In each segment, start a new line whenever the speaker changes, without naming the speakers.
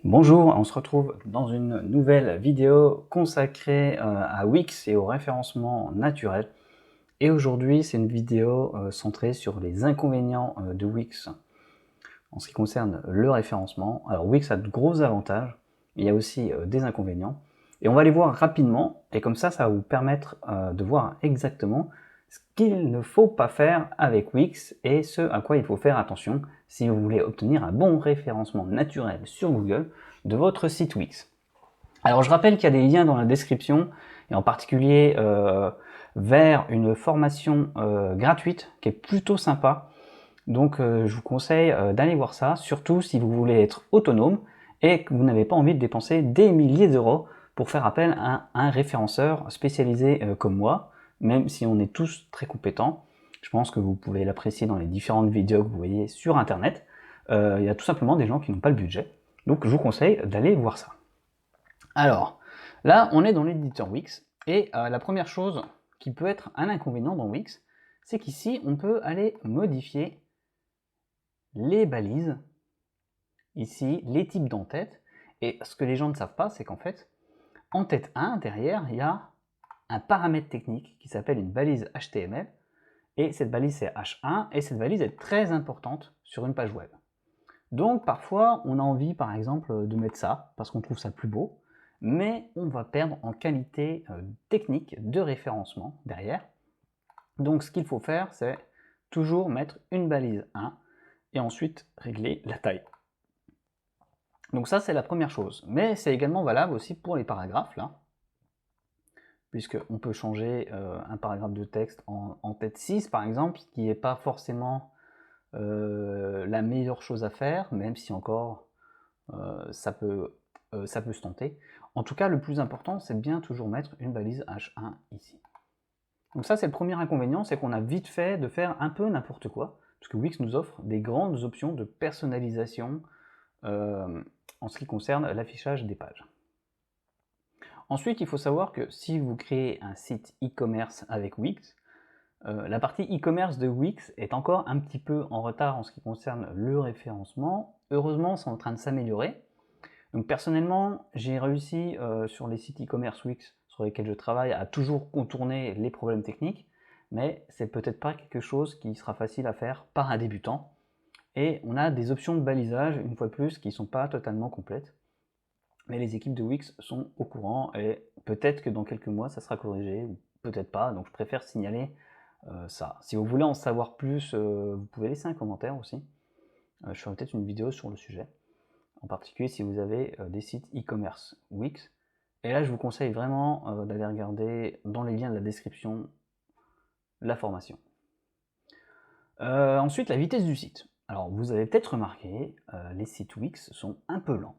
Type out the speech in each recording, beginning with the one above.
Bonjour, on se retrouve dans une nouvelle vidéo consacrée à Wix et au référencement naturel. Et aujourd'hui, c'est une vidéo centrée sur les inconvénients de Wix en ce qui concerne le référencement. Alors Wix a de gros avantages, mais il y a aussi des inconvénients. Et on va les voir rapidement, et comme ça, ça va vous permettre de voir exactement ce qu'il ne faut pas faire avec Wix et ce à quoi il faut faire attention si vous voulez obtenir un bon référencement naturel sur Google de votre site Wix. Alors je rappelle qu'il y a des liens dans la description, et en particulier vers une formation gratuite qui est plutôt sympa. Donc je vous conseille d'aller voir ça, surtout si vous voulez être autonome et que vous n'avez pas envie de dépenser des milliers d'euros pour faire appel à un référenceur spécialisé comme moi, même si on est tous très compétents. Je pense que vous pouvez l'apprécier dans les différentes vidéos que vous voyez sur internet. Il y a tout simplement des gens qui n'ont pas le budget. Donc je vous conseille d'aller voir ça. Alors, là on est dans l'éditeur Wix, et la première chose qui peut être un inconvénient dans Wix, c'est qu'ici on peut aller modifier les balises, ici les types d'entête, et ce que les gens ne savent pas, c'est qu'en fait, en tête 1, derrière, il y a un paramètre technique qui s'appelle une balise HTML, et cette balise c'est H1, et cette balise est très importante sur une page web. Donc parfois, on a envie par exemple de mettre ça, parce qu'on trouve ça plus beau, mais on va perdre en qualité technique de référencement derrière. Donc ce qu'il faut faire, c'est toujours mettre une balise 1, et ensuite régler la taille. Donc ça, c'est la première chose. Mais c'est également valable aussi pour les paragraphes, là, puisqu'on peut changer un paragraphe de texte en tête 6, par exemple, ce qui n'est pas forcément la meilleure chose à faire, même si encore ça peut se tenter. En tout cas, le plus important, c'est de bien toujours mettre une balise H1 ici. Donc ça, c'est le premier inconvénient, c'est qu'on a vite fait de faire un peu n'importe quoi, parce que Wix nous offre des grandes options de personnalisation en ce qui concerne l'affichage des pages. Ensuite, il faut savoir que si vous créez un site e-commerce avec Wix, la partie e-commerce de Wix est encore un petit peu en retard en ce qui concerne le référencement. Heureusement, c'est en train de s'améliorer. Donc personnellement, j'ai réussi sur les sites e-commerce Wix sur lesquels je travaille à toujours contourner les problèmes techniques, mais c'est peut-être pas quelque chose qui sera facile à faire par un débutant. Et on a des options de balisage, une fois de plus, qui ne sont pas totalement complètes. Mais les équipes de Wix sont au courant, et peut-être que dans quelques mois ça sera corrigé, ou peut-être pas, donc je préfère signaler ça. Si vous voulez en savoir plus, vous pouvez laisser un commentaire aussi. Je ferai peut-être une vidéo sur le sujet, en particulier si vous avez des sites e-commerce Wix. Et là je vous conseille vraiment d'aller regarder dans les liens de la description la formation. Ensuite, la vitesse du site. Alors vous avez peut-être remarqué, les sites Wix sont un peu lents.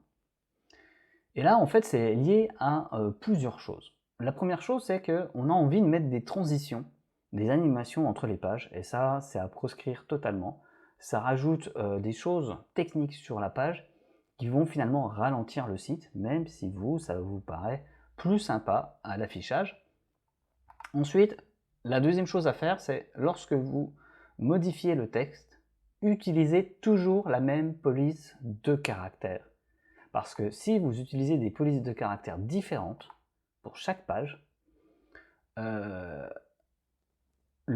Et là, en fait, c'est lié à plusieurs choses. La première chose, c'est qu'on a envie de mettre des transitions, des animations entre les pages, et ça, c'est à proscrire totalement. Ça rajoute des choses techniques sur la page qui vont finalement ralentir le site, même si ça vous paraît plus sympa à l'affichage. Ensuite, la deuxième chose à faire, c'est lorsque vous modifiez le texte, utilisez toujours la même police de caractères. Parce que si vous utilisez des polices de caractères différentes pour chaque page, le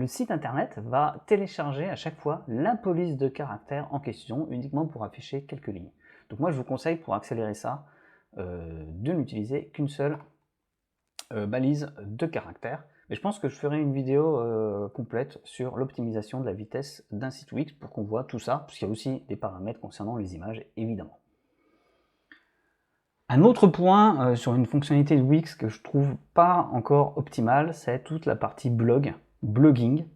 site internet va télécharger à chaque fois la police de caractères en question uniquement pour afficher quelques lignes. Donc moi je vous conseille, pour accélérer ça, de n'utiliser qu'une seule balise de caractères. Mais je pense que je ferai une vidéo complète sur l'optimisation de la vitesse d'un site Wix pour qu'on voit tout ça, parce qu'il y a aussi des paramètres concernant les images, évidemment. Un autre point sur une fonctionnalité de Wix que je trouve pas encore optimale, c'est toute la partie blogging.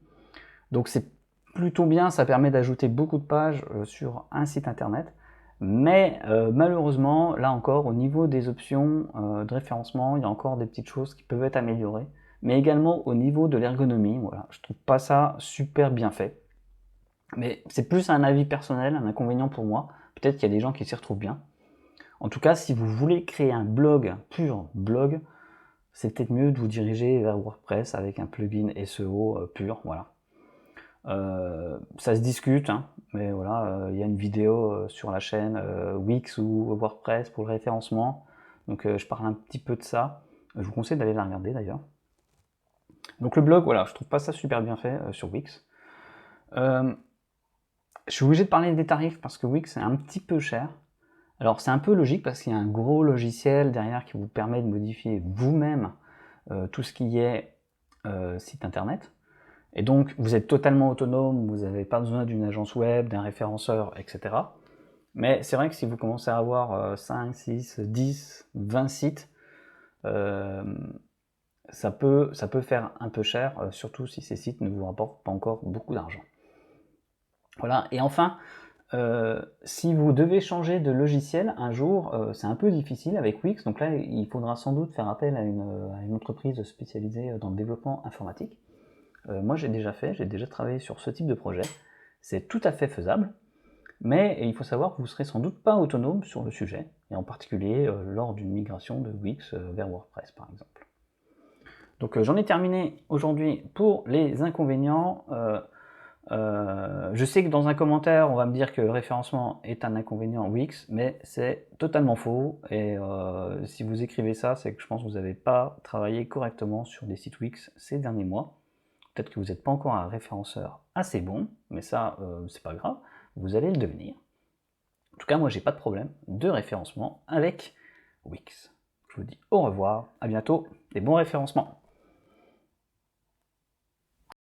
Donc c'est plutôt bien, ça permet d'ajouter beaucoup de pages sur un site internet, mais malheureusement, là encore, au niveau des options de référencement, il y a encore des petites choses qui peuvent être améliorées, mais également au niveau de l'ergonomie, voilà, je trouve pas ça super bien fait. Mais c'est plus un avis personnel, un inconvénient pour moi, peut-être qu'il y a des gens qui s'y retrouvent bien. En tout cas, si vous voulez créer un blog, un pur blog, c'est peut-être mieux de vous diriger vers WordPress avec un plugin SEO pur, voilà. Ça se discute, hein, mais voilà, il y a une vidéo sur la chaîne Wix ou WordPress pour le référencement, donc je parle un petit peu de ça. Je vous conseille d'aller la regarder d'ailleurs. Donc le blog, voilà, je trouve pas ça super bien fait sur Wix. Je suis obligé de parler des tarifs parce que Wix est un petit peu cher. Alors c'est un peu logique parce qu'il y a un gros logiciel derrière qui vous permet de modifier vous-même tout ce qui est site internet. Et donc vous êtes totalement autonome, vous n'avez pas besoin d'une agence web, d'un référenceur, etc. Mais c'est vrai que si vous commencez à avoir 5, 6, 10, 20 sites, ça peut faire un peu cher, surtout si ces sites ne vous rapportent pas encore beaucoup d'argent. Voilà, et enfin, si vous devez changer de logiciel un jour, c'est un peu difficile avec Wix, donc là il faudra sans doute faire appel à une entreprise spécialisée dans le développement informatique. Moi j'ai déjà travaillé sur ce type de projet, c'est tout à fait faisable, mais il faut savoir que vous ne serez sans doute pas autonome sur le sujet, et en particulier lors d'une migration de Wix vers WordPress par exemple. Donc j'en ai terminé aujourd'hui pour les inconvénients. Je sais que dans un commentaire, on va me dire que le référencement est un inconvénient Wix, mais c'est totalement faux. Et si vous écrivez ça, c'est que je pense que vous n'avez pas travaillé correctement sur des sites Wix ces derniers mois. Peut-être que vous n'êtes pas encore un référenceur assez bon, mais ça, c'est pas grave, vous allez le devenir. En tout cas, moi, j'ai pas de problème de référencement avec Wix. Je vous dis au revoir, à bientôt, des bons référencements.